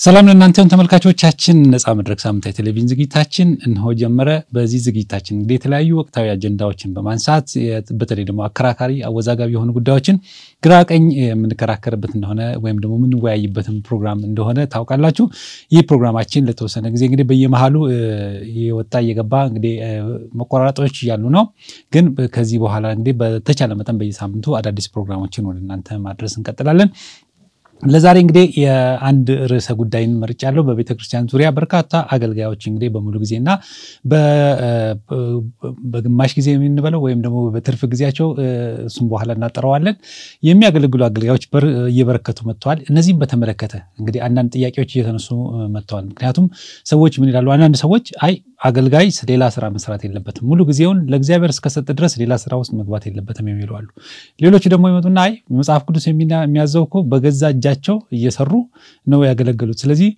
ሰላም ለእናንተም ተመልካቾቻችን ነፃ መድረክ ሳምንታዊ ቴሌቪዥን ዝግጅታችን እንሆ ጀመረ። በዚህ ዝግጅታችን እንግዲህ የተለያዩ ወቅታዊ አጀንዳዎችን በማንሳት በተለይ ደግሞ አከራካሪ አወዛጋቢ የሆኑ ጉዳዮችን ግራቀኝ የምንከራከርበት እንደሆነ ወይም ደግሞ የምንወያይበትም ፕሮግራም እንደሆነ ታውቃላችሁ። ይህ ፕሮግራማችን ለተወሰነ ጊዜ እንግዲህ በየመሃሉ የወጣ የገባ እንግዲህ መቆራረጦች ያሉ ነው። ግን ከዚህ በኋላ እንግዲህ በተቻለ መጠን በየሳምንቱ አዳዲስ ፕሮግራሞችን ወደ እናንተ ማድረስ እንቀጥላለን። ለዛሬ እንግዲህ የአንድ ርዕሰ ጉዳይን መርጫለሁ። በቤተክርስቲያን ዙሪያ በርካታ አገልጋዮች እንግዲህ በሙሉ ጊዜና በግማሽ ጊዜ የምንበለው ወይም ደግሞ በትርፍ ጊዜያቸው እሱም በኋላ እናጠራዋለን የሚያገለግሉ አገልጋዮች እየበረከቱ መጥተዋል። እነዚህም በተመለከተ እንግዲህ አንዳንድ ጥያቄዎች እየተነሱ መጥተዋል። ምክንያቱም ሰዎች ምን ይላሉ? አንዳንድ ሰዎች አይ አገልጋይ ሌላ ስራ መስራት የለበትም፣ ሙሉ ጊዜውን ለእግዚአብሔር እስከሰጠ ድረስ ሌላ ስራ ውስጥ መግባት የለበትም የሚሉ አሉ። ሌሎች ደግሞ ይመጡና አይ መጽሐፍ ቅዱስ የሚያዘው እኮ በገዛ እጃቸው እየሰሩ ነው ያገለገሉት፣ ስለዚህ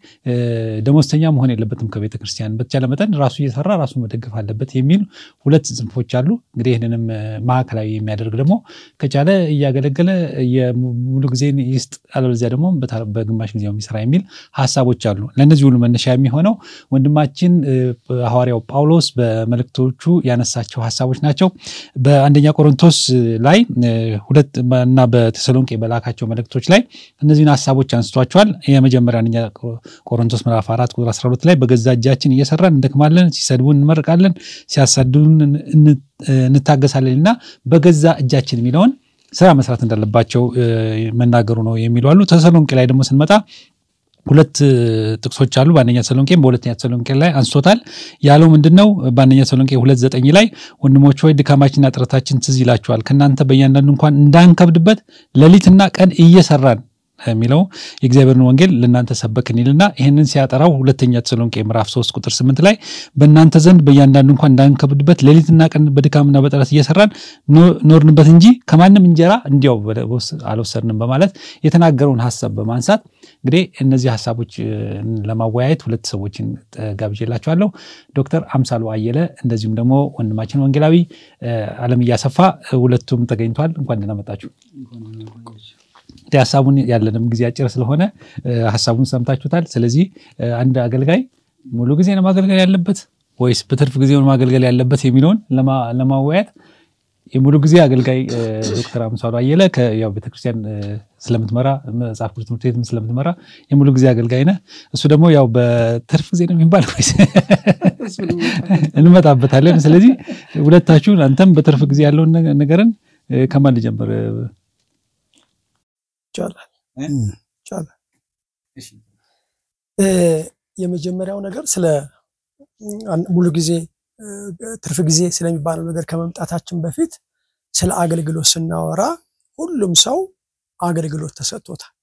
ደሞዝተኛ መሆን የለበትም ከቤተክርስቲያን፣ በተቻለ መጠን ራሱ እየሰራ ራሱ መደገፍ አለበት የሚሉ ሁለት ጽንፎች አሉ። እንግዲህ ይሄንንም ማዕከላዊ የሚያደርግ ደግሞ ከቻለ እያገለገለ የሙሉ ጊዜን ይስጥ፣ አለበለዚያ ደግሞ በግማሽ ጊዜው የሚሰራ የሚል ሐሳቦች አሉ። ለነዚህ ሁሉ መነሻ የሚሆነው ወንድማችን ሐዋርያው ጳውሎስ በመልእክቶቹ ያነሳቸው ሐሳቦች ናቸው። በአንደኛ ቆሮንቶስ ላይ እና በተሰሎንቄ በላካቸው መልእክቶች ላይ እነዚህን ሐሳቦች አንስቷቸዋል። የመጀመሪያው አንደኛ ቆሮንቶስ ምዕራፍ 4 ቁጥር 12 ላይ በገዛ እጃችን እየሰራን እንደክማለን፣ ሲሰድቡን እንመርቃለን፣ ሲያሳድዱን እንታገሳለንና በገዛ እጃችን የሚለውን ስራ መስራት እንዳለባቸው መናገሩ ነው የሚሉ አሉ። ተሰሎንቄ ላይ ደግሞ ስንመጣ ሁለት ጥቅሶች አሉ። በአንደኛ ተሰሎንቄም በሁለተኛ ተሰሎንቄ ላይ አንስቶታል። ያለው ምንድነው? በአንደኛ ተሰሎንቄ 2:9 ላይ ወንድሞች ሆይ ድካማችንና ጥረታችን ትዝ ይላችኋል፣ ከናንተ በእያንዳንዱ እንኳን እንዳንከብድበት ሌሊትና ቀን እየሰራን የሚለው የእግዚአብሔርን ወንጌል ለናንተ ሰበክን ይልና ይሄንን ሲያጠራው ሁለተኛ ተሰሎንቄ ምዕራፍ 3 ቁጥር 8 ላይ በእናንተ ዘንድ በእያንዳንዱ እንኳን እንዳንከብድበት ሌሊትና ቀን በድካምና በጥረት እየሰራን ኖርንበት እንጂ ከማንም እንጀራ እንዲያው አልወሰድንም በማለት የተናገረውን ሐሳብ በማንሳት እንግዲህ እነዚህ ሐሳቦች ለማወያየት ሁለት ሰዎችን ጋብዤላችኋለሁ። ዶክተር አምሳሉ አየለ እንደዚሁም ደግሞ ወንድማችን ወንጌላዊ ዓለም ያሰፋ ሁለቱም ተገኝቷል። እንኳን ደህና መጣችሁ። ሐሳቡን ያለንም ጊዜ አጭር ስለሆነ ሐሳቡን ሰምታችሁታል። ስለዚህ አንድ አገልጋይ ሙሉ ጊዜ ነው ማገልገል ያለበት ወይስ በትርፍ ጊዜው ነው ማገልገል ያለበት የሚለውን ለማወያየት የሙሉ ጊዜ አገልጋይ ዶክተር አምሳሉ አየለ ከያው ቤተክርስቲያን ስለምትመራ መጽሐፍ ቅዱስ ትምህርት ቤት ስለምትመራ የሙሉ ጊዜ አገልጋይ ነህ። እሱ ደግሞ ያው በትርፍ ጊዜ ነው የሚባለው ወይስ እንመጣበታለን። ስለዚህ ሁለታችሁ አንተም በትርፍ ጊዜ ያለውን ነገርን ከማን ልጀምር? ቻላ እሺ የመጀመሪያው ነገር ስለ ሙሉ ጊዜ ትርፍ ጊዜ ስለሚባለው ነገር ከመምጣታችን በፊት ስለ አገልግሎት ስናወራ ሁሉም ሰው አገልግሎት ተሰጥቶታል።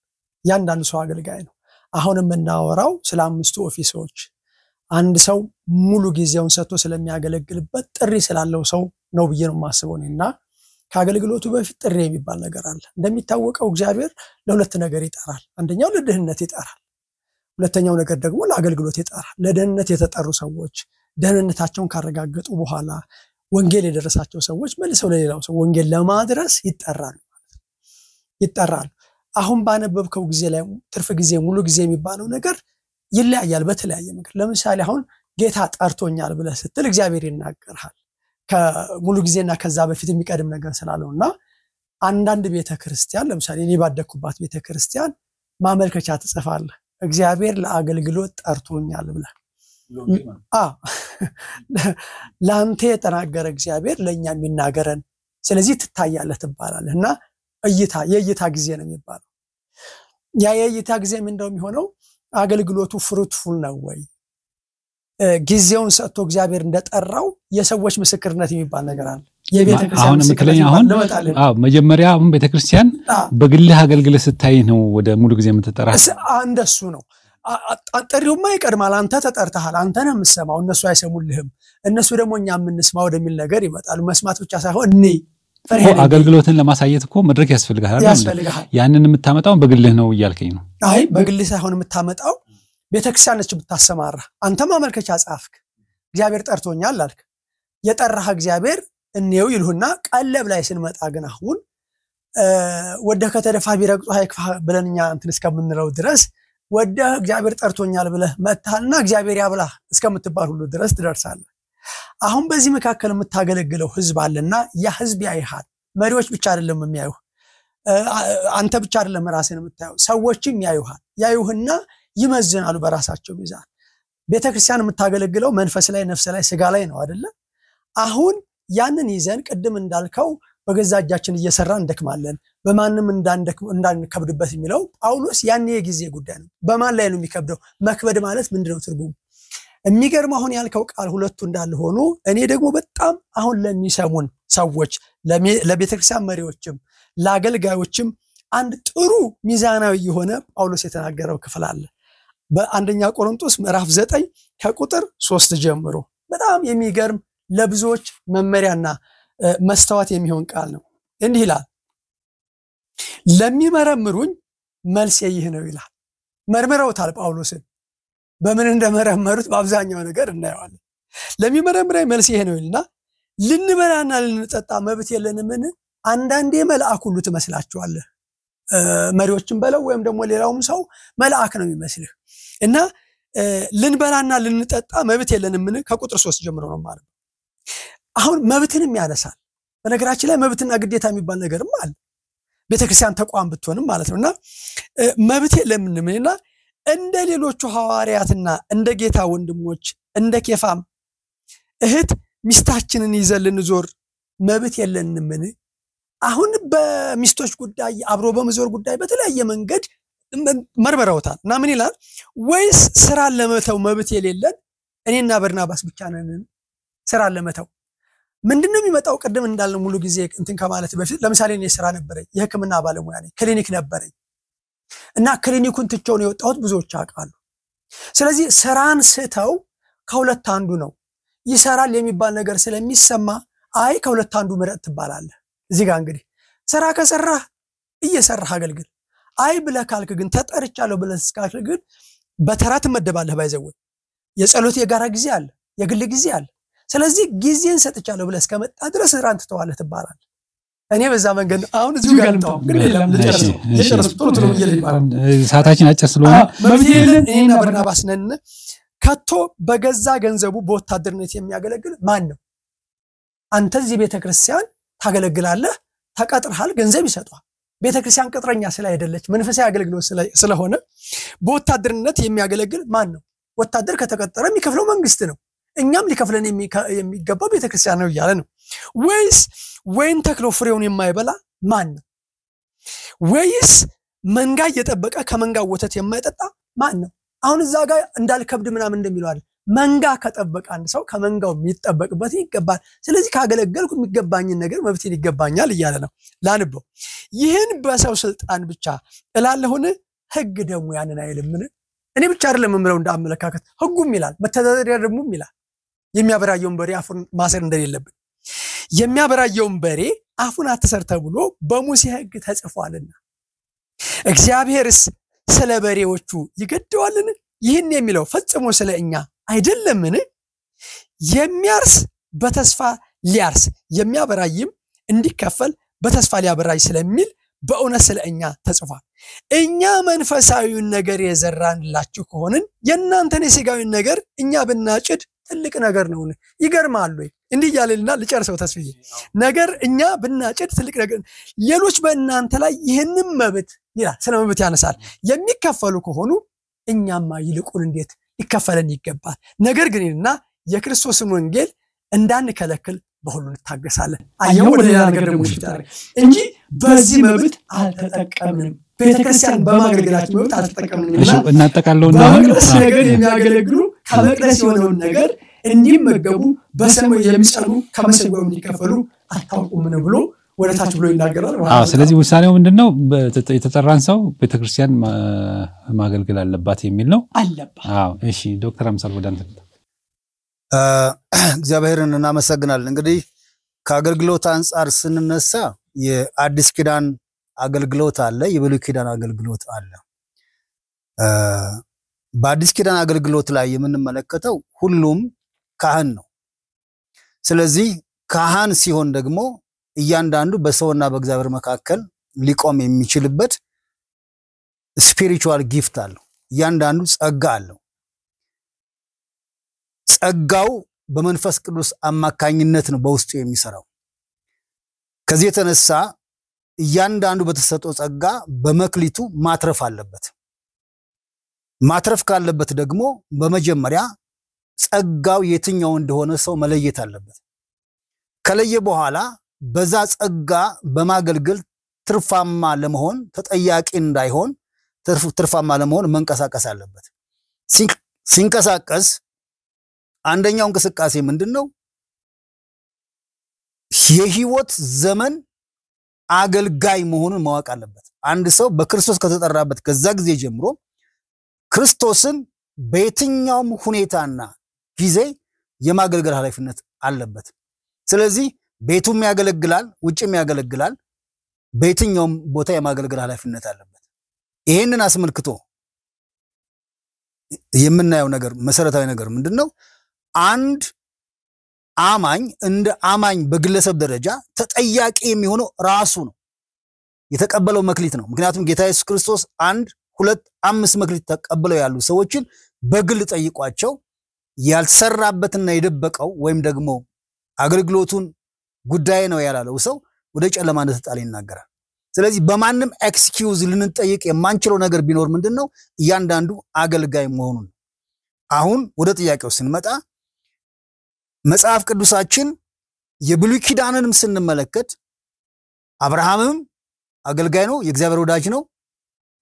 ያንዳንዱ ሰው አገልጋይ ነው። አሁንም እናወራው ስለ አምስቱ ኦፊሶች አንድ ሰው ሙሉ ጊዜውን ሰጥቶ ስለሚያገለግልበት ጥሪ ስላለው ሰው ነው ብዬ ነው የማስበው ነውና ከአገልግሎቱ በፊት ጥሪ የሚባል ነገር አለ። እንደሚታወቀው እግዚአብሔር ለሁለት ነገር ይጠራል። አንደኛው ለደህንነት ይጠራል፣ ሁለተኛው ነገር ደግሞ ለአገልግሎት ይጠራል። ለደህንነት የተጠሩ ሰዎች ደህንነታቸውን ካረጋገጡ በኋላ ወንጌል የደረሳቸው ሰዎች መልሰው ለሌላው ሰው ወንጌል ለማድረስ ይጠራሉ ማለት ነው። ይጠራሉ። አሁን ባነበብከው ጊዜ ላይ ትርፍ ጊዜ ሙሉ ጊዜ የሚባለው ነገር ይለያያል በተለያየ መንገድ። ለምሳሌ አሁን ጌታ ጠርቶኛል ብለህ ስትል እግዚአብሔር ይናገርሃል ከሙሉ ጊዜና ከዛ በፊት የሚቀድም ነገር ስላለውና አንዳንድ ቤተክርስቲያን ለምሳሌ እኔ ባደኩባት ቤተክርስቲያን ማመልከቻ ትጽፋለህ እግዚአብሔር ለአገልግሎት ጠርቶኛል ብለህ ላንተ የተናገረ እግዚአብሔር ለኛ የሚናገረን ስለዚህ ትታያለህ ትባላለህና የእይታ ጊዜ ነው የሚባለው። ያ የእይታ ጊዜ ምን እንደሚሆነው አገልግሎቱ ፍሩትፉል ነው ወይ ጊዜውን ሰጥቶ እግዚአብሔር እንደጠራው የሰዎች ምስክርነት የሚባል ነገር አለ። የቤተክርስቲያን ምስክርነት መጀመሪያ አሁን ቤተክርስቲያን በግልህ አገልግለ ስታይ ነው ወደ ሙሉ ጊዜ የምትጠራ። እንደሱ ነው። ጥሪውማ ይቀድማል። አንተ ተጠርተሃል፣ አንተ ነህ የምትሰማው፣ እነሱ አይሰሙልህም። እነሱ ደግሞ እኛ የምንስማው ወደሚል ነገር ይመጣሉ። መስማት ብቻ ሳይሆን አገልግሎትን ለማሳየት እኮ መድረክ ያስፈልጋል። ያንን የምታመጣው በግልህ ነው እያልከኝ ነው? አይ በግልህ ሳይሆን የምታመጣው ቤተክርስቲያን ነች ብታሰማራ። አንተ ማመልከቻ ጻፍክ፣ እግዚአብሔር ጠርቶኛል አልክ። የጠራህ እግዚአብሔር እንየው ይልሁና ቀለብ ላይ ስንመጣ ግን አሁን ወደ ከተደፋ ቢረግጡ ሃይክፋ ብለንኛ እንትን እስከምንለው ድረስ ወደ እግዚአብሔር ጠርቶኛል ብለህ መጣልና እግዚአብሔር ያብላህ እስከምትባል ሁሉ ድረስ ትደርሳለህ አሁን በዚህ መካከል የምታገለግለው ህዝብ አለና ያ ህዝብ ያይሃል መሪዎች ብቻ አይደለም የሚያዩ አንተ ብቻ አይደለም ራስህን የምታየው ሰዎችም ያዩህና ይመዝናሉ በራሳቸው ሚዛን ቤተክርስቲያን የምታገለግለው መንፈስ ላይ ነፍስ ላይ ስጋ ላይ ነው አይደለ አሁን ያንን ይዘን ቅድም እንዳልከው በገዛ እጃችን እየሰራን እንደክማለን በማንም እንዳንከብድበት የሚለው ጳውሎስ ያኔ የጊዜ ጉዳይ ነው በማን ላይ ነው የሚከብደው መክበድ ማለት ምንድነው ትርጉሙ የሚገርም አሁን ያልከው ቃል ሁለቱ እንዳለ ሆኖ እኔ ደግሞ በጣም አሁን ለሚሰሙን ሰዎች ለቤተክርስቲያን መሪዎችም ለአገልጋዮችም አንድ ጥሩ ሚዛናዊ የሆነ ጳውሎስ የተናገረው ክፍል አለ በአንደኛ ቆሮንቶስ ምዕራፍ 9 ከቁጥር 3 ጀምሮ በጣም የሚገርም ለብዙዎች መመሪያና መስተዋት የሚሆን ቃል ነው እንዲህ ይላል ለሚመረምሩኝ መልስ ይህ ነው ይላል መርምረውታል ጳውሎስን በምን እንደመረመሩት በአብዛኛው ነገር እናየዋለን ለሚመረምረኝ መልስ ይሄ ነው ይልና ልንበላና ልንጠጣ መብት የለንምን አንዳንዴ መልአክ ሁሉ ትመስላችኋለህ መሪዎችን በለው ወይም ደግሞ ሌላውም ሰው መልአክ ነው የሚመስልህ እና ልንበላና ልንጠጣ መብት የለንምን ከቁጥር 3 ጀምሮ ነው ማለት አሁን መብትንም ያነሳል በነገራችን ላይ መብትና ግዴታ የሚባል ነገርም አለ ቤተክርስቲያን ተቋም ብትሆንም ማለት ነውና መብት የለምንምና እንደ ሌሎቹ ሐዋርያትና እንደ ጌታ ወንድሞች እንደ ኬፋም እህት ሚስታችንን ይዘልን ዞር መብት የለንምን አሁን በሚስቶች ጉዳይ አብሮ በመዞር ጉዳይ በተለያየ መንገድ መርመራውታል እና ምን ይላል ወይስ ስራ ለመተው መብት የሌለን እኔና በርናባስ ብቻ ነን ስራ ለመተው ምንድነው የሚመጣው ቀደም እንዳልን ሙሉ ጊዜ እንትን ከማለት በፊት ለምሳሌ እኔ ስራ ነበረኝ የህክምና ባለሙያ ነኝ ክሊኒክ ነበረኝ እና ክሊኒኩን ትቼው ነው የወጣሁት ብዙዎች አቃሉ ስለዚህ ስራን ስተው ከሁለት አንዱ ነው ይሰራል የሚባል ነገር ስለሚሰማ አይ ከሁለት አንዱ ምረጥ ትባላለህ እዚህ ጋር እንግዲህ ስራ ከሰራህ እየሰራህ አገልግል አይ ብለህ ካልክ ግን ተጠርቻለሁ ብለህ ካልክ ግን በተራት መደባለህ ባይዘው የጸሎት የጋራ ጊዜ አለ የግል ጊዜ አለ ስለዚህ ጊዜን ሰጥቻለሁ ብለህ እስከመጣ ድረስ ስራን ትተዋለህ ትባላለህ እኔ በዛ መንገድ አሁን እዚህ ጋር ነው ግን ለጨርስ ቶሎ ይልባል ሰዓታችን አጭር ስለሆነ መብቴልን እኔና በርናባስ ነን ከቶ በገዛ ገንዘቡ በወታደርነት የሚያገለግል ማን ነው አንተ እዚህ ቤተክርስቲያን ታገለግላለህ ተቀጥረሃል ገንዘብ ይሰጣል ቤተክርስቲያን ቅጥረኛ ስለይደለች መንፈሳዊ አገልግሎት ስለሆነ በወታደርነት የሚያገለግል ማን ነው ወታደር ከተቀጠረ የሚከፍለው መንግስት ነው እኛም ሊከፍለን የሚገባው ቤተክርስቲያን ነው ይያለ ነው ወይስ ወይን ተክሎ ፍሬውን የማይበላ ማን ነው ወይስ መንጋ እየጠበቀ ከመንጋው ወተት የማይጠጣ ማን ነው አሁን እዛ ጋር እንዳልከብድ ምናምን እንደሚለው አይደል መንጋ ከጠበቀ አንድ ሰው ከመንጋው የሚጠበቅበት ይገባል ስለዚህ ካገለገልኩ የሚገባኝን ነገር መብቴን ይገባኛል ይያለ ነው ላንበው ይህን በሰው ስልጣን ብቻ እላለሁን ህግ ደግሞ ያንን አይልምን እኔ ብቻ አይደለም ምምረው እንዳመለካከት ህጉም ይላል መተዳደሪያ ደግሞ ይላል የሚያበራየውን በሬ አፉን ማሰር እንደሌለብን የሚያበራየውን በሬ አፉን አትሰር ተብሎ በሙሴ ህግ ተጽፏልና እግዚአብሔርስ ስለ በሬዎቹ ይገደዋልን ይህን የሚለው ፈጽሞ ስለኛ አይደለምን የሚያርስ በተስፋ ሊያርስ የሚያበራይም እንዲከፈል በተስፋ ሊያበራይ ስለሚል በእውነት ስለኛ ተጽፏል እኛ መንፈሳዊውን ነገር የዘራንላችሁ ከሆነን የናንተን የሥጋዊውን ነገር እኛ ብናጭድ ትልቅ ነገር ነው ይገርማል ወይ እንዲህ ያለልና ልጨርሰው ተስፋዬ ነገር እኛ ብናጭድ ትልቅ ነገር ሌሎች በእናንተ ላይ ይሄንን መብት ይላል ስለ መብት ያነሳል የሚከፈሉ ከሆኑ እኛማ ይልቁን እንዴት ይከፈለን ይገባል ነገር ግንና የክርስቶስን ወንጌል እንዳንከለክል በሁሉ እንታገሳለን አየው ወደ ሌላ ነገር ደግሞ ይችላል እንጂ በዚህ መብት አልተጠቀምንም ቤተክርስቲያን በማገልገላችን መብት አልተጠቀምንም እና እናጠቃለውና በመቅደስ ነገር የሚያገለግሉ ከመቅደስ የሆነውን ነገር እንዲመገቡ በሰማይ የሚጸኑ ከመሰጓው እንዲከፈሉ አታውቁም ነው ብሎ ወደታች ብሎ ይናገራል ስለዚህ ውሳኔው ምንድነው የተጠራን ሰው ቤተክርስቲያን ማገልገል አለባት የሚል ነው አለባት እሺ ዶክተር አምሳል ወዳንተ እግዚአብሔርን እናመሰግናለን እንግዲህ ከአገልግሎት አንፃር ስንነሳ የአዲስ ኪዳን አገልግሎት አለ የብሉይ ኪዳን አገልግሎት አለ በአዲስ ኪዳን አገልግሎት ላይ የምንመለከተው ሁሉም ካህን ነው ስለዚህ ካህን ሲሆን ደግሞ እያንዳንዱ በሰውና በእግዚአብሔር መካከል ሊቆም የሚችልበት ስፒሪቹዋል ጊፍት አለው እያንዳንዱ ጸጋ አለው። ጸጋው በመንፈስ ቅዱስ አማካኝነት ነው በውስጡ የሚሰራው። ከዚህ የተነሳ እያንዳንዱ በተሰጠው ጸጋ በመክሊቱ ማትረፍ አለበት። ማትረፍ ካለበት ደግሞ በመጀመሪያ ጸጋው የትኛው እንደሆነ ሰው መለየት አለበት። ከለየ በኋላ በዛ ጸጋ በማገልገል ትርፋማ ለመሆን ተጠያቂ እንዳይሆን ትርፋማ ለመሆን መንቀሳቀስ አለበት። ሲንቀሳቀስ አንደኛው እንቅስቃሴ ምንድነው? የህይወት ዘመን አገልጋይ መሆኑን ማወቅ አለበት። አንድ ሰው በክርስቶስ ከተጠራበት ከዛ ጊዜ ጀምሮ ክርስቶስን በየትኛውም ሁኔታና ጊዜ የማገልገል ኃላፊነት አለበት። ስለዚህ ቤቱም ያገለግላል፣ ውጭም ያገለግላል፣ በየትኛውም ቦታ የማገልገል ኃላፊነት አለበት። ይሄንን አስመልክቶ የምናየው ነገር መሰረታዊ ነገር ምንድነው? አንድ አማኝ እንደ አማኝ በግለሰብ ደረጃ ተጠያቂ የሚሆነው ራሱ ነው፣ የተቀበለው መክሊት ነው። ምክንያቱም ጌታ ኢየሱስ ክርስቶስ 1 2 5 መክሊት ተቀበለው ያሉ ሰዎችን በግል ጠይቋቸው ያልሰራበትና የደበቀው ወይም ደግሞ አገልግሎቱን ጉዳይ ነው ያላለው ሰው ወደ ጨለማ እንደተጣለ ይናገራል። ስለዚህ በማንም ኤክስኪዩዝ ልንጠይቅ የማንችለው ነገር ቢኖር ምንድነው? እያንዳንዱ አገልጋይ መሆኑን። አሁን ወደ ጥያቄው ስንመጣ መጽሐፍ ቅዱሳችን የብሉይ ኪዳንንም ስንመለከት አብርሃምም አገልጋይ ነው፣ የእግዚአብሔር ወዳጅ ነው።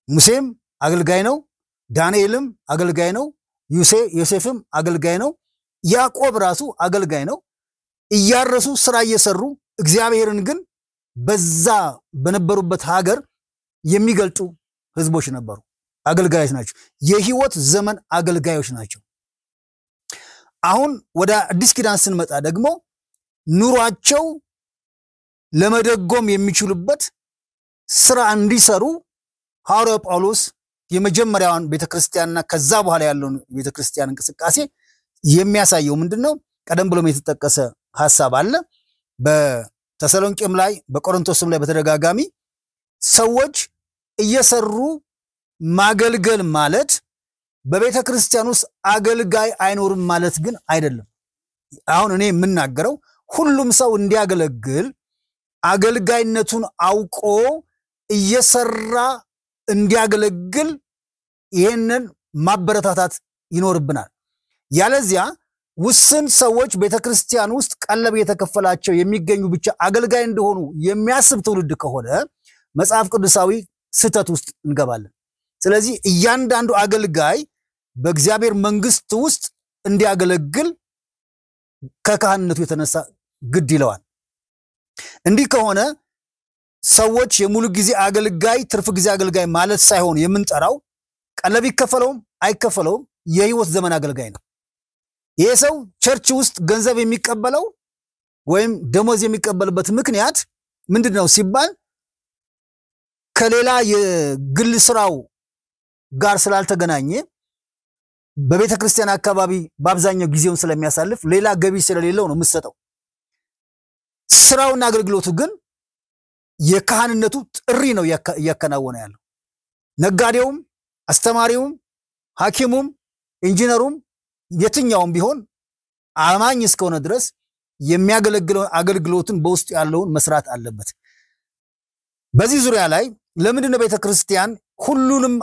ሙሴም አገልጋይ ነው፣ ዳንኤልም አገልጋይ ነው፣ ዮሴፍም አገልጋይ ነው፣ ያዕቆብ ራሱ አገልጋይ ነው። እያረሱ ስራ እየሰሩ እግዚአብሔርን ግን በዛ በነበሩበት ሀገር የሚገልጡ ህዝቦች ነበሩ፣ አገልጋዮች ናቸው። የህይወት ዘመን አገልጋዮች ናቸው። አሁን ወደ አዲስ ኪዳን ስንመጣ ደግሞ ኑሯቸው ለመደጎም የሚችሉበት ስራ እንዲሰሩ ሐዋርያው ጳውሎስ የመጀመሪያውን ቤተክርስቲያንና ከዛ በኋላ ያለውን ቤተክርስቲያን እንቅስቃሴ የሚያሳየው ምንድነው? ቀደም ብሎም የተጠቀሰ ሐሳብ አለ። በተሰሎንቄም ላይ በቆሮንቶስም ላይ በተደጋጋሚ ሰዎች እየሰሩ ማገልገል ማለት በቤተክርስቲያን ውስጥ አገልጋይ አይኖርም ማለት ግን አይደለም። አሁን እኔ የምናገረው ሁሉም ሰው እንዲያገለግል አገልጋይነቱን አውቆ እየሰራ እንዲያገለግል ይሄንን ማበረታታት ይኖርብናል። ያለዚያ ውስን ሰዎች ቤተክርስቲያን ውስጥ ቀለብ የተከፈላቸው የሚገኙ ብቻ አገልጋይ እንደሆኑ የሚያስብ ትውልድ ከሆነ መጽሐፍ ቅዱሳዊ ስህተት ውስጥ እንገባለን። ስለዚህ እያንዳንዱ አገልጋይ በእግዚአብሔር መንግስት ውስጥ እንዲያገለግል ከካህንነቱ የተነሳ ግድ ይለዋል። እንዲህ ከሆነ ሰዎች የሙሉ ጊዜ አገልጋይ ትርፍ ጊዜ አገልጋይ ማለት ሳይሆን የምንጠራው ቀለብ ይከፈለውም አይከፈለውም የህይወት ዘመን አገልጋይ ነው። ይሄ ሰው ቸርች ውስጥ ገንዘብ የሚቀበለው ወይም ደሞዝ የሚቀበልበት ምክንያት ምንድነው ሲባል ከሌላ የግል ስራው ጋር ስላልተገናኘ በቤተክርስቲያን አካባቢ በአብዛኛው ጊዜውን ስለሚያሳልፍ ሌላ ገቢ ስለሌለው ነው የምሰጠው። ስራውና አገልግሎቱ ግን የካህንነቱ ጥሪ ነው እያከናወነ ያለው። ነጋዴውም፣ አስተማሪውም፣ ሐኪሙም፣ ኢንጂነሩም የትኛውም ቢሆን አማኝ እስከሆነ ድረስ የሚያገለግለው አገልግሎትን በውስጡ ያለውን መስራት አለበት። በዚህ ዙሪያ ላይ ለምንድነው ቤተክርስቲያን ሁሉንም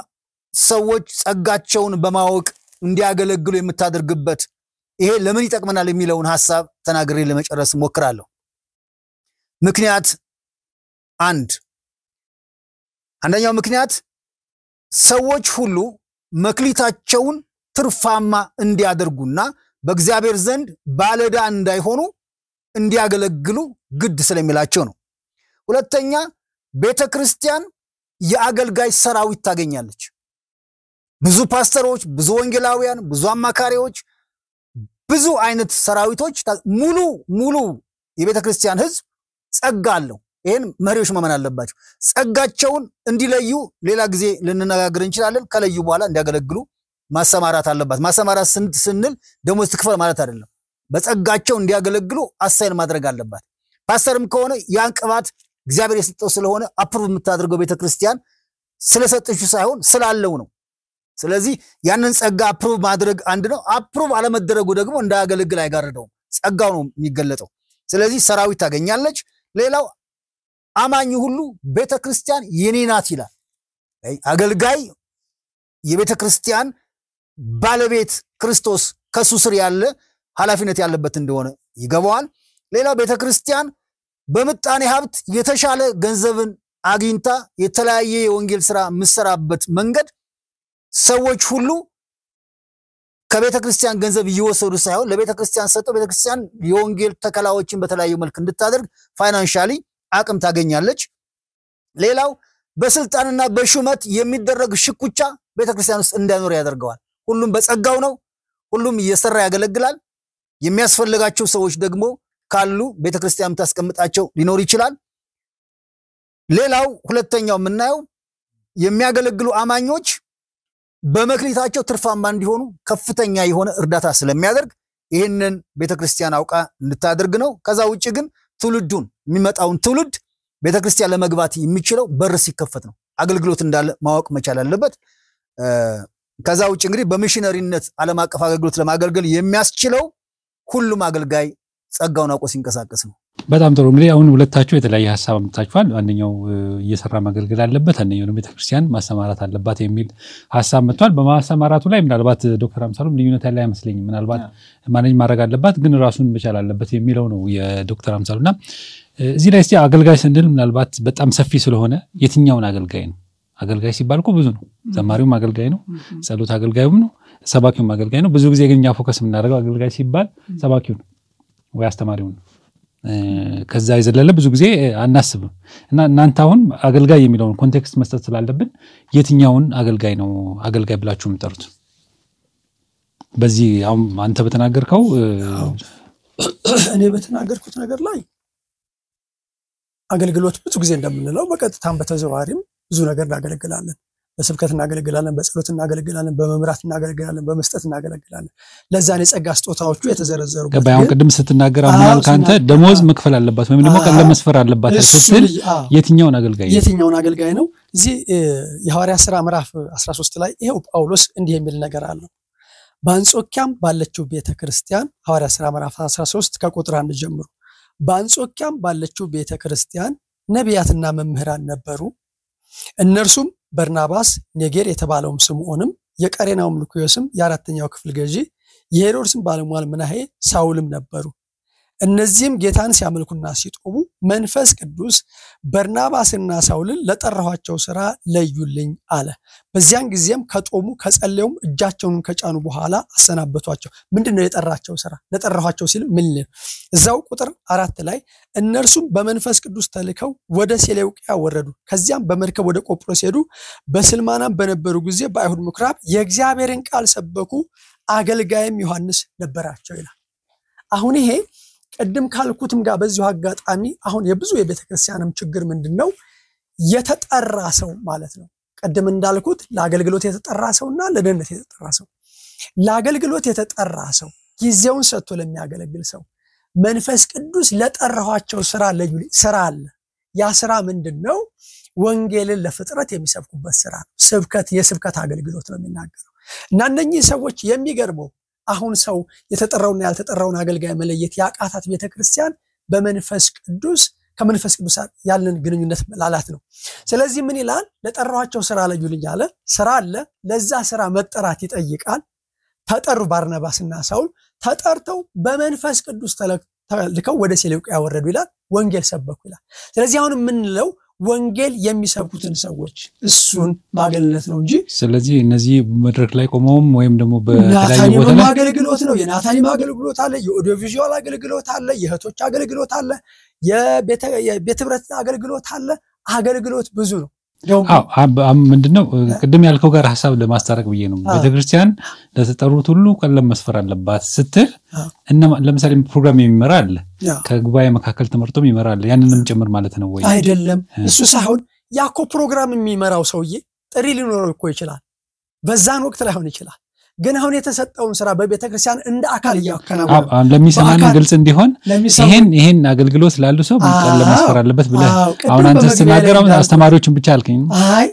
ሰዎች ጸጋቸውን በማወቅ እንዲያገለግሉ የምታደርግበት? ይሄ ለምን ይጠቅመናል የሚለውን ሐሳብ ተናግሬ ለመጨረስ ሞክራለሁ። ምክንያት አንደኛው ምክንያት ሰዎች ሁሉ መክሊታቸውን ትርፋማ እንዲያደርጉና በእግዚአብሔር ዘንድ ባለዕዳ እንዳይሆኑ እንዲያገለግሉ ግድ ስለሚላቸው ነው። ሁለተኛ ቤተክርስቲያን የአገልጋይ ሰራዊት ታገኛለች። ብዙ ፓስተሮች፣ ብዙ ወንጌላውያን፣ ብዙ አማካሪዎች፣ ብዙ አይነት ሰራዊቶች ሙሉ የቤተክርስቲያን ህዝብ ጸጋ አለው። ይሄን መሪዎች ማመን አለባቸው። ጸጋቸውን እንዲለዩ ሌላ ጊዜ ልንነጋገር እንችላለን። ከለዩ በኋላ እንዲያገለግሉ ማሰማራት አለባት። ማሰማራት ስንል ደሞዝ ትክፈል ማለት አይደለም። በጸጋቸው እንዲያገለግሉ አሳይን ማድረግ አለባት። ፓስተርም ከሆነ ያን ቅባት እግዚአብሔር የሰጠው ስለሆነ አፕሩቭ የምታደርገው ቤተክርስቲያን ስለሰጠችው ሳይሆን ስላለው ነው። ስለዚህ ያንን ጸጋ አፕሩቭ ማድረግ አንድ ነው አፕሩቭ አለመደረጉ ደግሞ እንዳያገለግል አይጋርደው ጸጋው ነው የሚገለጠው ስለዚህ ሰራዊት ታገኛለች ሌላው አማኝ ሁሉ ቤተክርስቲያን የኔ ናት ይላል አገልጋይ የቤተክርስቲያን ባለቤት ክርስቶስ ከሱ ስር ያለ ኃላፊነት ያለበት እንደሆነ ይገባዋል ሌላው ቤተክርስቲያን በመጣኔ ሀብት የተሻለ ገንዘብን አግኝታ የተለያየ የወንጌል ሥራ መስራበት መንገድ ሰዎች ሁሉ ከቤተክርስቲያን ገንዘብ እየወሰዱ ሳይሆን ለቤተክርስቲያን ሰጠው ቤተክርስቲያን የወንጌል ተከላዎችን በተለያየ መልኩ እንድታደርግ ፋይናንሻሊ አቅም ታገኛለች ሌላው በስልጣንና በሹመት የሚደረግ ሽኩቻ ቤተክርስቲያን ውስጥ እንዳይኖር ያደርገዋል ሁሉም በጸጋው ነው ሁሉም እየሰራ ያገለግላል የሚያስፈልጋቸው ሰዎች ደግሞ ካሉ ቤተክርስቲያን ታስቀምጣቸው ሊኖር ይችላል ሌላው ሁለተኛው ምናየው የሚያገለግሉ አማኞች በመክሊታቸው ትርፋማ እንዲሆኑ ከፍተኛ የሆነ እርዳታ ስለሚያደርግ ይሄንን ቤተክርስቲያን አውቃ እንድታደርግ ነው ከዛ ውጪ ግን ትውልዱን የሚመጣውን ትውልድ ቤተክርስቲያን ለመግባት የሚችለው በር ሲከፈት ነው አገልግሎት እንዳለ ማወቅ መቻል አለበት ከዛ ውጪ እንግዲህ በሚሽነሪነት ዓለም አቀፍ አገልግሎት ለማገልገል የሚያስችለው ሁሉም አገልጋይ ጸጋውን አውቆ ሲንቀሳቀስ ነው በጣም ጥሩ እንግዲህ አሁን ሁለታችሁ የተለያየ ሐሳብ አምጥታችኋል አንደኛው እየሰራ ማገልገል አለበት አንደኛው ቤተክርስቲያን ማሰማራት አለባት የሚል ሐሳብ መጥቷል በማሰማራቱ ላይ ምናልባት ዶክተር አምሳሉም ልዩነት ያለ አይመስለኝም ምናልባት ማኔጅ ማድረግ አለባት ግን ራሱን መቻል አለበት የሚለው ነው የዶክተር አምሳሉና እዚህ ላይ እስቲ አገልጋይ ስንል ምናልባት በጣም ሰፊ ስለሆነ የትኛውን አገልጋይ ነው አገልጋይ ሲባል እኮ ብዙ ነው ዘማሪውም አገልጋይ ነው ጸሎት አገልጋዩም ነው ሰባኪውም አገልጋይ ነው ብዙ ጊዜ ግን ኛ ፎከስ የምናደርገው አገልጋይ ሲባል ሰባኪው ነው ወይ አስተማሪው ነው ከዛ ይዘለለ ብዙ ጊዜ አናስብም እና እናንተ አሁን አገልጋይ የሚለውን ኮንቴክስት መስጠት ስላለብን የትኛውን አገልጋይ ነው አገልጋይ ብላችሁ የምትጠሩት በዚህ አሁን አንተ በተናገርከው እኔ በተናገርኩት ነገር ላይ አገልግሎት ብዙ ጊዜ እንደምንለው በቀጥታም በተዘዋዋሪም ብዙ ነገር እናገለግላለን በስብከት እናገለግላለን በጸሎት እናገለግላለን በመምራት እናገለግላለን በመስጠት እናገለግላለን ለዛኔ ጸጋ ስጦታዎቹ የተዘረዘሩ ገባያው ቅድም ስትናገር አሁን ካንተ ደሞዝ መክፈል አለባት ወይም ደግሞ ቀለ መስፈር አለባት ስትል የትኛውን አገልጋይ ነው እዚህ የሐዋርያ ሥራ ምዕራፍ 13 ላይ ይሄው ጳውሎስ እንዲህ የሚል ነገር አለ በአንጾኪያም ባለችው ቤተክርስቲያን ሐዋርያ ሥራ ምዕራፍ 13 ከቁጥር 1 ጀምሮ በአንጾኪያም ባለችው ቤተክርስቲያን ነቢያትና መምህራን ነበሩ እነርሱም በርናባስ ኔጌር የተባለውም ስምዖንም የቀሬናውም ሉኪዮስም የአራተኛው ክፍል ገዢ የሄሮድስም ባለሟል ምናሄ ሳውልም ነበሩ እነዚህም ጌታን ሲያመልኩና ሲጦሙ መንፈስ ቅዱስ በርናባስና ሳውልን ለጠራኋቸው ሥራ ለዩልኝ አለ በዚያን ጊዜም ከጦሙ ከጸለዩም እጃቸውን ከጫኑ በኋላ አሰናበቷቸው ምንድነው የጠራቸው ሥራ ለጠራኋቸው ሲል ምን እዛው ቁጥር 4 ላይ እነርሱም በመንፈስ ቅዱስ ተልከው ወደ ሴሌውቂያ ወረዱ ከዚያም በመርከብ ወደ ቆጵሮስ ሄዱ በስልማናም በነበሩ ጊዜ በአይሁድ ምኩራብ የእግዚአብሔርን ቃል ሰበኩ አገልጋይም ዮሐንስ ነበራቸው ይላል አሁን ይሄ ቀደም ካልኩትም ጋር በዚሁ አጋጣሚ አሁን የብዙ የቤተክርስቲያንም ችግር ምንድነው የተጠራ ሰው ማለት ነው ቀደም እንዳልኩት ለአገልግሎት የተጠራ ሰውና ለደህንነት የተጠራ ሰው ለአገልግሎት የተጠራ ሰው ጊዜውን ሰጥቶ ለሚያገለግል ሰው መንፈስ ቅዱስ ለጠራኋቸው ሥራ አለ ያ ሥራ ምንድነው ወንጌልን ለፍጥረት የሚሰብኩበት ሥራ የስብከት አገልግሎት ነው የሚናገረው እና እነኚህ ሰዎች የሚገርመው አሁን ሰው የተጠራውና ያልተጠራውን አገልጋይ መለየት ያቃታት ቤተክርስቲያን በመንፈስ ቅዱስ ከመንፈስ ቅዱስ ያለን ግንኙነት መላላት ነው ስለዚህ ምን ይላል ለጠራኋቸው ሥራ ለዩልኝ አለ ሥራ አለ ለዛ ሥራ መጠራት ይጠይቃል ተጠሩ ባርናባስና ሳውል ተጠርተው በመንፈስ ቅዱስ ተልከው ወደ ሴሌውቂያ ወረዱ ይላል ወንጌል ሰበኩ ይላል ስለዚህ አሁን ምንለው ወንጌል የሚሰብኩትን ሰዎች እሱን ማገልገል ነው እንጂ ስለዚህ እነዚህ መድረክ ላይ ቆመውም ወይም ደግሞ በተለያየ ቦታ ላይ አገልግሎት ነው የናታኒ አገልግሎት አለ የኦዲዮ ቪዥዋል አገልግሎት አለ የህቶች አገልግሎት አለ የቤተ ህብረት አገልግሎት አለ አገልግሎት ብዙ ነው ምንድነው ቅድም ያልከው ጋር ሐሳብ ለማስተራረቅ ብዬ ነው ቤተክርስቲያን ለተጠሩት ሁሉ ቀለም መስፈር አለባት ስትል እና ለምሳሌ ፕሮግራም የሚመራ አለ ከጉባኤ መካከል ተመርጦም ይመራል ያንንም ጭምር ማለት ነው ወይ አይደለም እሱ ሳይሆን ያኮ ፕሮግራም የሚመራው ሰውዬ ጥሪ ሊኖረው እኮ ይችላል በዛን ወቅት ላይ ሆነ ይችላል ግን አሁን የተሰጠውን ሥራ በቤተክርስቲያን እንደ አካል ያከናወነ ለሚሰማን ግልጽ እንዲሆን ይሄን አገልግሎት ላሉ ሰው ቀለም መስፈር አለበት ብለህ አሁን አንተ ስትናገር አስተማሪዎችን ብቻ አልከኝ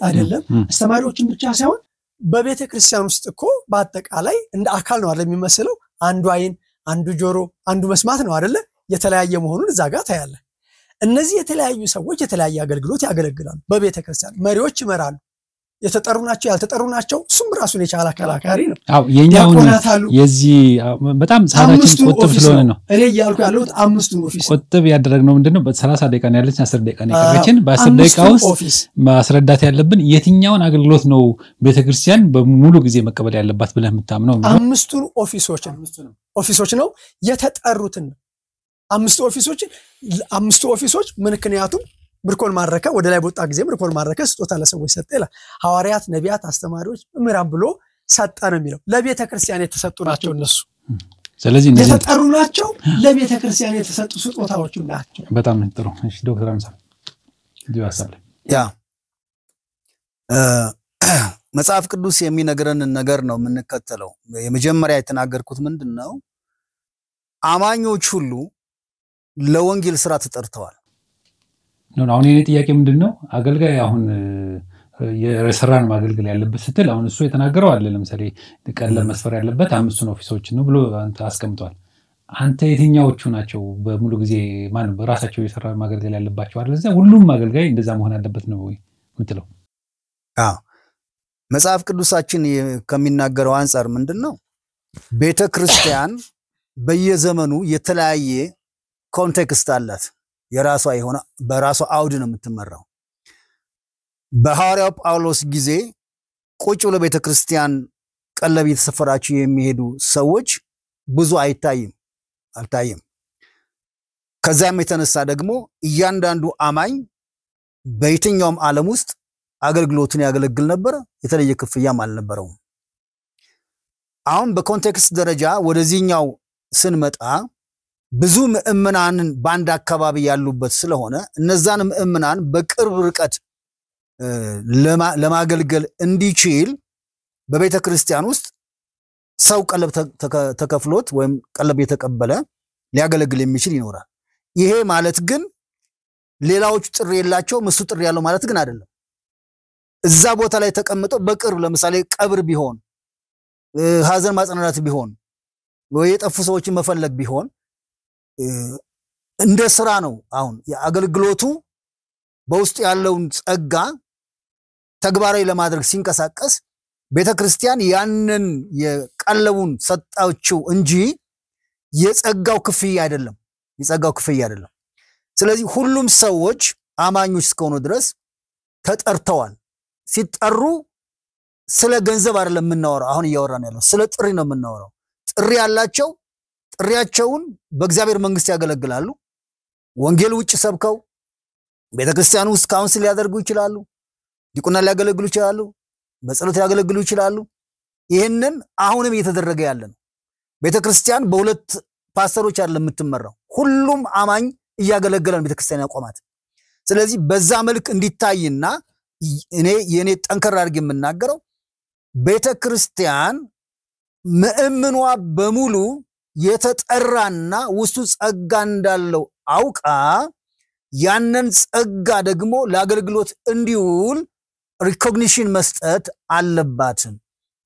አይደለም አስተማሪዎችን ብቻ ሳይሆን በቤተ ክርስቲያን ውስጥ እኮ በአጠቃላይ እንደ አካል ነው አይደል የሚመስለው አንዱ አይን አንዱ ጆሮ አንዱ መስማት ነው አይደል የተለያየ መሆኑን እዛ ጋር ታያለ እነዚህ የተለያዩ ሰዎች የተለያየ አገልግሎት ያገለግላሉ በቤተ ክርስቲያን መሪዎች ይመራሉ የተጠሩ ናቸው ያልተጠሩ ናቸው እሱም ራሱን የቻለ አከራካሪ ነው አው የኛው የዚህ በጣም ሰዓታችን ቆጥብ ስለሆነ ነው እኔ ያልኩ ያለሁት አምስቱን ኦፊስ ቆጥብ ያደረግነው ምንድነው በ30 ደቂቃ ነው ያለች 10 ደቂቃ ነው ያቀረችን በ10 ደቂቃ ውስጥ ማስረዳት ያለብን የትኛውን አገልግሎት ነው ቤተክርስቲያን በሙሉ ጊዜ መቀበል ያለባት ብለህ የምታምነው አምስቱን ኦፊሶች ነው የተጠሩትን አምስቱ ኦፊሶች ምክንያቱም ብርኮል ማረከ ወደ ላይ ወጣ ጊዜ ብርኮል ማረከ ስጦታ ለሰዎች ሰጠ ይላል ሐዋርያት ነቢያት አስተማሪዎች ምራን ብሎ ሰጠ ነው የሚለው ለቤተ ክርስቲያን የተሰጡ ናቸው እነሱ ስለዚህ እነዚህ የተጠሩ ናቸው ለቤተ ክርስቲያን የተሰጡ ስጦታዎች ናቸው በጣም ጥሩ እሺ ዶክተር አምሳ ዲዋሳለ ያ መጽሐፍ ቅዱስ የሚነግረን ነገር ነው የምንከተለው የመጀመሪያ የተናገርኩት ምንድነው አማኞች ሁሉ ለወንጌል ስራ ተጠርተዋል ነው አሁን የኔ ጥያቄ ምንድነው አገልጋይ አሁን የሰራን ማገልገል ያለበት ስትል አሁን እሱ የተናገረው አለ ለምሳሌ ቀለም መስፈር ያለበት አምስቱን ኦፊሶች ነው ብሎ አንተ አስቀምጧል አንተ የትኛዎቹ ናቸው በሙሉ ጊዜ ማን በራሳቸው የሰራን ማገልገል ያለባቸው አይደል እዛ ሁሉም ማገልጋይ እንደዛ መሆን አለበት ነው ወይ ምትለው መጽሐፍ ቅዱሳችን ከሚናገረው አንፃር ምንድነው ቤተክርስቲያን በየዘመኑ የተለያየ ኮንቴክስት አላት የራሷ የሆነ በራሷ አውድ ነው የምትመራው በሐዋርያው ጳውሎስ ጊዜ ቁጭ ብሎ ቤተክርስቲያን ቀለብ የተሰፈራቸው የሚሄዱ ሰዎች ብዙ አልታየም ከዛም የተነሳ ደግሞ እያንዳንዱ አማኝ በየትኛውም ዓለም ውስጥ አገልግሎቱን ያገለግል ነበር የተለየ ክፍያም አልነበረው አሁን በኮንቴክስት ደረጃ ወደዚህኛው ስንመጣ ብዙ ምእመናንን ባንድ አካባቢ ያሉበት ስለሆነ እነዛን ምእመናን በቅርብ ርቀት ለማገልገል እንዲችል በቤተክርስቲያን ውስጥ ሰው ቀለብ ተከፍሎት ወይም ቀለብ የተቀበለ ሊያገለግል የሚችል ይኖራል ይሄ ማለት ግን ሌላዎች ጥሪ የላቸው እሱ ጥሪ ያለው ማለት ግን አይደለም እዛ ቦታ ላይ ተቀምጦ በቅርብ ለምሳሌ ቀብር ቢሆን ሐዘን ማጽናናት ቢሆን ወይ የጠፉ ሰዎችን መፈለግ ቢሆን እንደ ስራ ነው አሁን የአገልግሎቱ በውስጥ ያለውን ጸጋ ተግባራዊ ለማድረግ ሲንቀሳቀስ ቤተክርስቲያን ያንን የቀለቡን ሰጣቸው እንጂ የጸጋው ክፍያ አይደለም ስለዚህ ሁሉም ሰዎች አማኞች እስከሆኑ ድረስ ተጠርተዋል ሲጠሩ ስለ ገንዘብ አይደለም የምናወራው አሁን እያወራን ያለው ስለ ጥሪ ነው የምናወራው ጥሪ ያላቸው ጥሪያቸውን በእግዚአብሔር መንግስት ያገለግላሉ ወንጌል ውጭ ሰብከው ቤተክርስቲያን ውስጥ ካውንስል ያደርጉ ይችላሉ ዲቁና ሊያገለግሉ ይችላሉ በጸሎት ያገለግሉ ይችላሉ ይሄንን አሁንም እየተደረገ ያለ ነው ቤተክርስቲያን በሁለት ፓስተሮች አይደለም የምትመራው ሁሉም አማኝ እያገለገለን ቤተክርስቲያን ያቆማት ስለዚህ በዛ መልክ እንዲታይና የኔ ጠንከር አድርጌ የምናገረው ቤተክርስቲያን ምእምኗ በሙሉ የተጠራና ውስጡ ጸጋ እንዳለው አውቃ ያንን ጸጋ ደግሞ ለአገልግሎት እንዲውል ሪኮግኒሽን መስጠት አለባት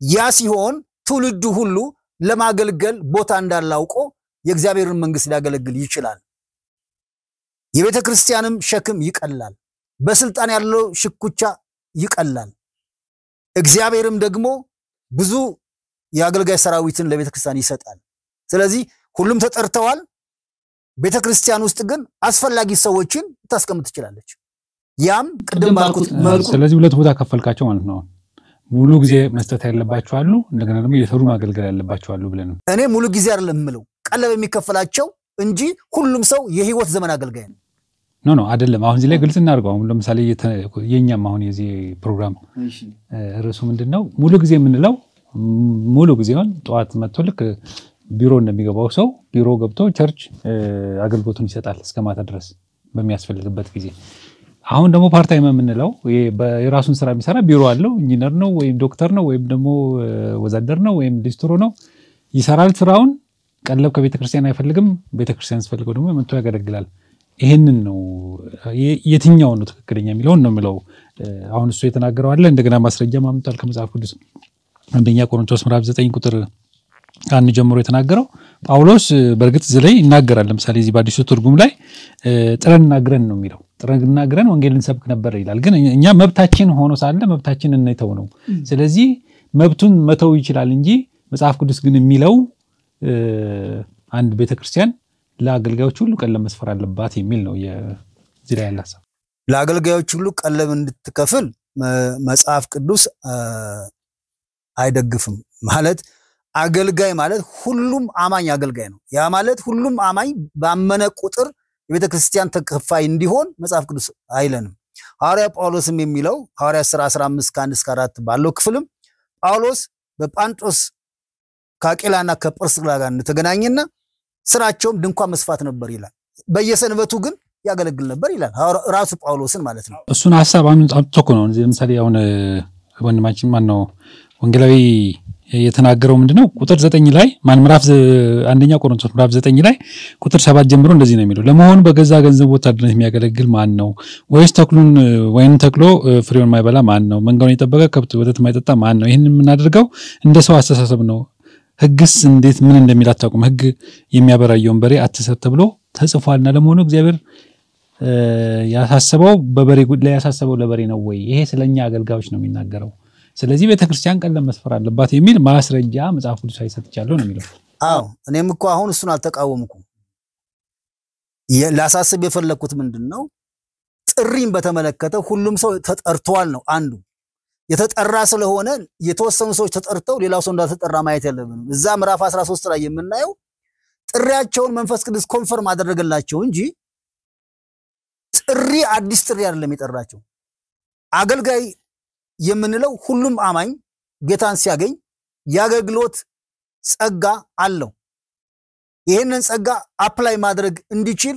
ያ ሲሆን ትውልዱ ሁሉ ለማገልገል ቦታ እንዳላውቆ የእግዚአብሔርን መንግስት ሊያገለግል ይችላል የቤተክርስቲያንም ሸክም ይቀላል በስልጣን ያለው ሽኩቻ ይቀላል እግዚአብሔርም ደግሞ ብዙ የአገልጋይ ሰራዊትን ለቤተክርስቲያን ይሰጣል ስለዚህ ሁሉም ተጠርተዋል ቤተክርስቲያን ውስጥ ግን አስፈላጊ ሰዎችን ታስቀምጥ ትችላለች ያም ቅድም ባልኩት መልኩ ስለዚህ ሁለት ቦታ ከፈልካቸው ማለት ነው ሙሉ ጊዜ መስጠት ያለባቸው አሉ እንደገና ደግሞ የሰሩ ማገልገል ያለባቸው አሉ ብለን እኔ ሙሉ ጊዜ አይደለም ምለው ቀለብ የሚከፈላቸው እንጂ ሁሉም ሰው የህይወት ዘመን አገልጋይ ነው ኖ አይደለም አሁን እዚህ ላይ ግልጽ እናርገው አሁን ለምሳሌ የኛም አሁን የዚህ ፕሮግራም ርዕሱ ምንድነው ሙሉ ጊዜ የምንለው ሙሉ ጊዜውን ጧት መጥቶ ልክ ቢሮ እንደሚገባው ሰው ቢሮ ገብቶ ቸርች አገልግሎቱን ይሰጣል እስከ ማታ ድረስ በሚያስፈልግበት ጊዜ አሁን ደግሞ ፓርት ታይም የምንለው የራሱን ስራ የሚሰራ ቢሮ አለው ኢንጂነር ነው ወይም ዶክተር ነው ወይም ደግሞ ወዛደር ነው ወይም ዲስትሮ ነው ይሰራል ስራውን ቀለብ ከቤተክርስቲያን አይፈልግም ቤተክርስቲያን ስፈልገው ደግሞ መጥቶ ያገለግላል ይሄንን ነው የትኛው ነው ትክክለኛ የሚለው ነው ምለው አሁን እሱ የተናገረው አለ እንደገና ማስረጃ ማምጣል ከመጽሐፍ ቅዱስ አንደኛ ቆሮንቶስ ምዕራፍ 9 ቁጥር 1 ጀምሮ የተናገረው ጳውሎስ በርግጥ ዝላይ ይናገራል ለምሳሌ እዚህ በአዲሱ ትርጉም ላይ ጥረንና ግረን ነው የሚለው ጥረንና ግረን ወንጌልን ሰብክ ነበር ይላል ግን እኛ መብታችን ሆኖ ሳለ መብታችን እንተው ነው ስለዚህ መብቱን መተው ይችላል እንጂ መጽሐፍ ቅዱስ ግን የሚለው አንድ ቤተክርስቲያን ለአገልጋዮች ሁሉ ቀለብ መስፈር አለባት የሚል ነው የዚላይ ያላሰ ለአገልጋዮች ሁሉ ቀለብ እንድትከፍል መጽሐፍ ቅዱስ አይደግፍም ማለት አገልጋይ ማለት ሁሉም አማኝ አገልጋይ ነው ያ ማለት ሁሉም አማኝ ባመነ ቁጥር የቤተክርስቲያን ተከፋይ እንዲሆን መጽሐፍ ቅዱስ አይለንም ሐዋርያ ጳውሎስም የሚለው ሐዋርያ ሥራ 15 ከ1 እስከ 4 ባለው ክፍልም ጳውሎስ በጳንጦስ ከአቂላና ከጵርስቅላ ጋር እንደተገናኘና ስራቸውም ድንኳን መስፋት ነበር ይላል በየሰንበቱ ግን ያገለግል ነበር ይላል ራሱ ጳውሎስን ማለት ነው እሱን ሐሳብ አምጥቶ ነው ለምሳሌ አሁን ወንድማችን ማን ነው ወንጌላዊ የተናገረው ምንድነው ቁጥር 9 ላይ ማን ምዕራፍ አንደኛ ቆሮንቶስ ምዕራፍ 9 ላይ ቁጥር 7 ጀምሮ እንደዚህ ነው የሚለው ለመሆኑ በገዛ ገንዘብ ወታደርነት የሚያገለግል ማን ነው ወይስ ተክሉን ወይን ተክሎ ፍሬውን ማይበላ ማን ነው መንጋውን የጠበቀ ከብት ወተት ማይጠጣ ማን ነው ይሄንን የምናደርገው እንደ ሰው አስተሳሰብ ነው ህግስ እንዴት ምን እንደሚል አታውቁም ህግ የሚያበራየውን በሬ አትሰጥ ተብሎ ተጽፏልና ለመሆኑ እግዚአብሔር ያሳሰበው በበሬ ጉዳይ ያሳሰበው ለበሬ ነው ወይ ይሄ ስለኛ አገልጋዮች ነው የሚናገረው ስለዚህ ቤተክርስቲያን ቀለብ መስፈር አለባት የሚል ማስረጃ መጽሐፍ ቅዱስ አይሰጥቻለሁ ነው የሚለው አዎ እኔም እኮ አሁን እሱን አልተቃወምኩም ላሳስብ የፈለኩት ምንድነው ጥሪን በተመለከተ ሁሉም ሰው ተጠርቷል ነው አንዱ የተጠራ ስለሆነ የተወሰኑ ሰዎች ተጠርተው ሌላው ሰው እንዳልተጠራ ማየት የለብንም እዛ ምዕራፍ 13 ላይ የምናየው ጥሪያቸውን መንፈስ ቅዱስ ኮንፈርም አደረገላቸው እንጂ ጥሪ አዲስ ጥሪ አይደለም የጠራቸው አገልጋይ የምንለው ሁሉም አማኝ ጌታን ሲያገኝ ያገልግሎት ጸጋ አለው ይሄንን ጸጋ አፕላይ ማድረግ እንዲችል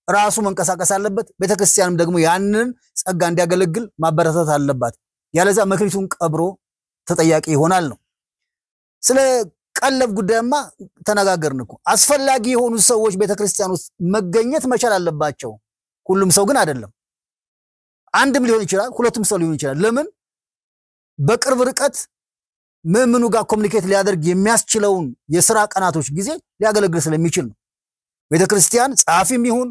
ራሱ መንቀሳቀስ አለበት ቤተክርስቲያንም ደግሞ ያንን ጸጋ እንዲያገለግል ማበረታታት አለባት ያለዛ መክሊቱን ቀብሮ ተጠያቂ ይሆናል ነው ስለ ቀለብ ጉዳይማ ተነጋገርንኩ አስፈላጊ የሆኑ ሰዎች ቤተክርስቲያን ውስጥ መገኘት መቻል አለባቸው ሁሉም ሰው ግን አይደለም አንድም ሊሆን ይችላል ሁለቱም ሰው ሊሆን ይችላል ለምን በቅርብ ርቀት ምንምኑ ጋር ኮሙኒኬት ሊያደርግ የሚያስችለውን የሥራ ቀናቶች ጊዜ ሊያገለግል ስለሚችል ነው ቤተክርስቲያን ጻፊም ይሁን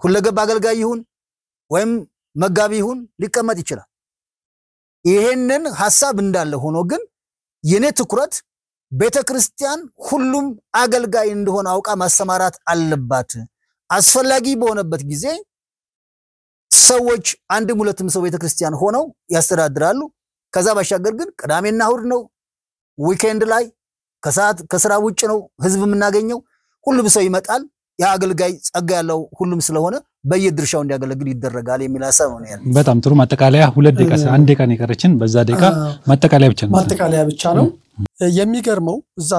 ሁለገብ አገልጋይ ይሁን ወይም መጋቢ ይሁን ሊቀመጥ ይችላል ይሄንን ሐሳብ እንዳለ ሆኖ ግን የኔ ትኩረት ቤተክርስቲያን ሁሉም አገልጋይ እንደሆነ አውቃ ማሰማራት አለባት አስፈላጊ በሆነበት ጊዜ ሰዎች አንድም ሁለትም ሰው ቤተክርስቲያን ሆነው ያስተዳድራሉ ከዛ ባሻገር ግን ቅዳሜና እሁድ ነው ዊኬንድ ላይ ከሰዓት ከሥራ ውጭ ነው ህዝብ የምናገኘው ሁሉም ሰው ይመጣል ያ አገልጋይ ጸጋ ያለው ሁሉም ስለሆነ በየድርሻው እንዲያገለግል ይደረጋል የሚል ሐሳብ ነው ያለው በጣም ጥሩ ማጠቃለያ 2 ደቂቃ 1 ደቂቃ ነው የቀረችን በዛ ደቂቃ ማጠቃለያ ብቻ ነው የሚገርመው እዛ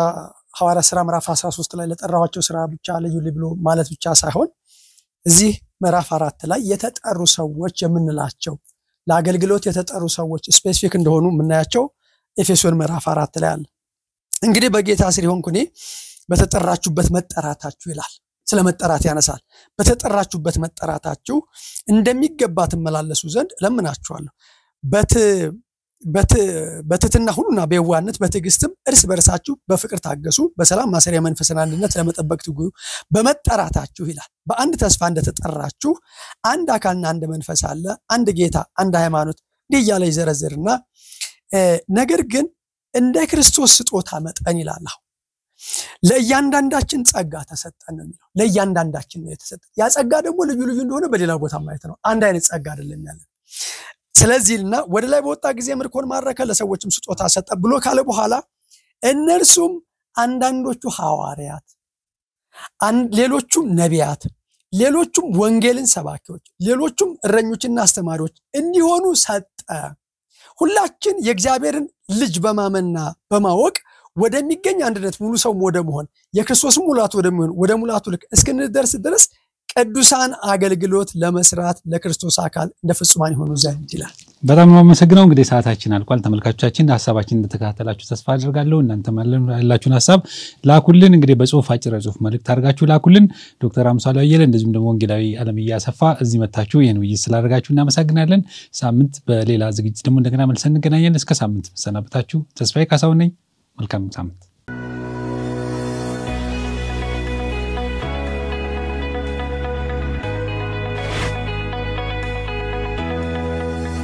ሐዋርያ ሥራ ምዕራፍ 13 ላይ ለጠራዋቸው ሥራ ብቻ ለዩ ብሎ ማለት ብቻ ሳይሆን እዚህ ምዕራፍ 4 ላይ የተጠሩ ሰዎች የምንላቸው ለአገልግሎት የተጠሩ ሰዎች ስፔሲፊክ እንደሆኑ ምናያቸው ኤፌሶን ምዕራፍ 4 ላይ አለ እንግዲህ በጌታ ስር ሆንኩኔ በተጠራችሁበት መጠራታችሁ ይላል ስለመጠራት ያነሳል በተጠራችሁበት መጠራታችሁ እንደሚገባ ተመላለሱ ዘንድ ለምናችኋለሁ በትትና ሁሉና በየዋህነት በትዕግስትም እርስ በርሳችሁ በፍቅር ታገሱ በሰላም ማሰሪያ መንፈስና አንድነት ለመጠበቅ ትጉ በመጠራታችሁ ይላል በአንድ ተስፋ እንደተጠራችሁ አንድ አካልና አንድ መንፈስ አለ አንድ ጌታ አንድ ሃይማኖት እንዲያለ ይዘረዝርና ነገር ግን እንደ ክርስቶስ ስጦታ መጠን ይላል ለእያንዳንዳችን ጸጋ ተሰጠን ነው የሚለው ለእያንዳንዳችን ነው የተሰጠ ያ ጸጋ ደግሞ ልዩ ልዩ እንደሆነ በሌላ ቦታ ማየት ነው አንድ አይነት ጸጋ አይደለም ያለ ስለዚህና ወደ ላይ በወጣ ጊዜ ምርኮን ማረከ ለሰዎችም ስጦታ ሰጠ ብሎ ካለ በኋላ እነርሱም አንዳንዶቹ ሐዋርያት ሌሎቹም ነቢያት ሌሎቹም ወንጌልን ሰባኪዎች ሌሎቹም እረኞችና አስተማሪዎች እንዲሆኑ ሰጠ ሁላችን የእግዚአብሔርን ልጅ በማመንና በማወቅ ወደሚገኝ አንድነት ሙሉ ሰው ወደ መሆን የክርስቶስ ሙላት ወደ ሙላቱ ልክ እስክንደርስ ድረስ ቅዱሳን አገልግሎት ለመስራት ለክርስቶስ አካል እንደ ፍጹማን ይሆኑ ዘንድ ይላል በጣም ነው የማመሰግነው እንግዲህ ሰዓታችን አልቋል ተመልካቾቻችን ሐሳባችን እንደተከታተላችሁ ተስፋ አደርጋለሁ እናንተም ያላችሁን ሐሳብ ላኩልን እንግዲህ በጽሁፍ አጭር ጽሁፍ መልእክት አድርጋችሁ ላኩልን ዶክተር አምሳሉ አየለ እንደዚሁም ደግሞ ወንጌላዊ አለምያ አሰፋ እዚህ መጣችሁ ይሄን ውይይት ስላደረጋችሁ እናመሰግናለን ሳምንት በሌላ ዝግጅት ደግሞ እንደገና መልሰን እንገናኛለን እስከ ሳምንት ሰናበታችሁ ተስፋዬ ካሳው ነኝ መልካም ሳምንት